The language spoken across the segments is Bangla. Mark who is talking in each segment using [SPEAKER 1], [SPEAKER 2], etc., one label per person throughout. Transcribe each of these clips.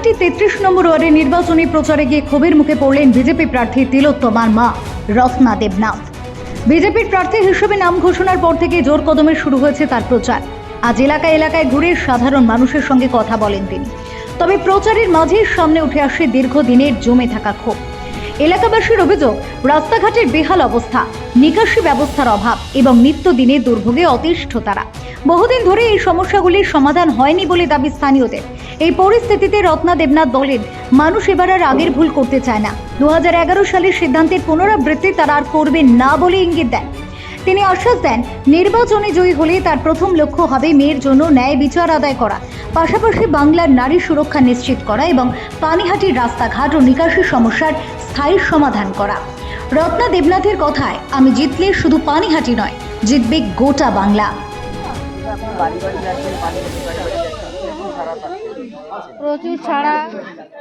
[SPEAKER 1] পানিহাটি ৩৩ নম্বর ওয়ার্ডে নির্বাচনী প্রচারে গিয়ে ক্ষোভের মুখে পড়লেন বিজেপি প্রার্থী তিলোত্তমার মা রত্না দেবনাথ। বিজেপির প্রার্থী হিসেবে নাম ঘোষণার পর থেকে জোর কদমে শুরু হয়েছে তার প্রচার। আজ এলাকায় এলাকায় ঘুরে সাধারণ মানুষের সঙ্গে কথা বলেন তিনি। তবে প্রচারের মাঝে সামনে উঠে আসে দীর্ঘদিনের জমে থাকা ক্ষোভ। এলাকাবাসীর অভিযোগ, রাস্তাঘাটের বেহাল অবস্থা, নিকাশি ব্যবস্থার অভাব এবং নিত্যদিনের দুর্ভোগে অতিষ্ঠ তারা। বহুদিন ধরে এই সমস্যাগুলির সমাধান হয়নি বলে দাবি স্থানীয়দের। এই পরিস্থিতিতে রত্না দেবনাথ বলেন, মানুষ এবার আর আগের ভুল করতে চায় না। 2011 সালের সিদ্ধান্তের পুনরাবৃত্তি তারা আর করবেন না বলে ইঙ্গিত দেন। তিনি আশ্বাস দেন, নির্বাচনে জয়ী হলে তার প্রথম লক্ষ্য হবে মেয়ের জন্য ন্যায় বিচার আদায় করা, পাশাপাশি বাংলার নারী সুরক্ষা নিশ্চিত করা এবং পানিহাটির রাস্তাঘাট ও নিকাশি সমস্যার স্থায়ী সমাধান করা। রত্না দেবনাথের কথায়, আমি জিতলে শুধু পানিহাটি নয়, জিতবে গোটা বাংলা।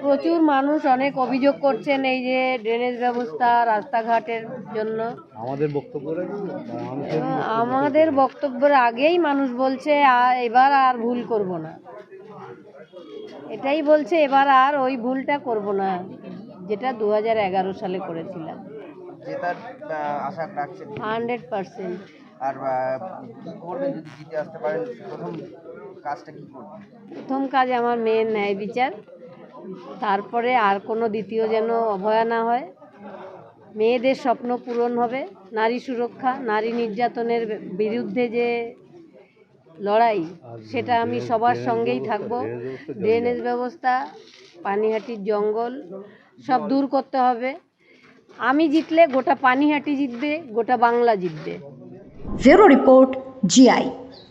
[SPEAKER 2] প্রচুর মানুষ অনেক অভিযোগ করছেন এই যে ড্রেনেজ ব্যবস্থা, রাস্তাঘাটের জন্য। আমাদের বক্তব্যের আগেই মানুষ বলছে এবার আর ভুল করব না, এটাই বলছে, এবার আর ওই ভুলটা করব না যেটা 2011 সালে করেছিলাম। 100%।
[SPEAKER 3] আর কি করবেন যদি জিতে আসতে পারেন? প্রথম কাজটা কি করবেন?
[SPEAKER 2] প্রথম কাজ আমার মেয়ের ন্যায় বিচার, তারপরে আর কোনো দ্বিতীয় যেন অবহেলা না হয়। মেয়েদের স্বপ্ন পূরণ হবে, নারী সুরক্ষা, নারী নির্যাতনের বিরুদ্ধে যে লড়াই, সেটা আমি সবার সঙ্গেই থাকব। ড্রেনেজ ব্যবস্থা, পানিহাটির জঙ্গল সব দূর করতে হবে। আমি জিতলে গোটা পানিহাটি জিতবে, গোটা বাংলা জিতবে।
[SPEAKER 1] Bureau report, GI.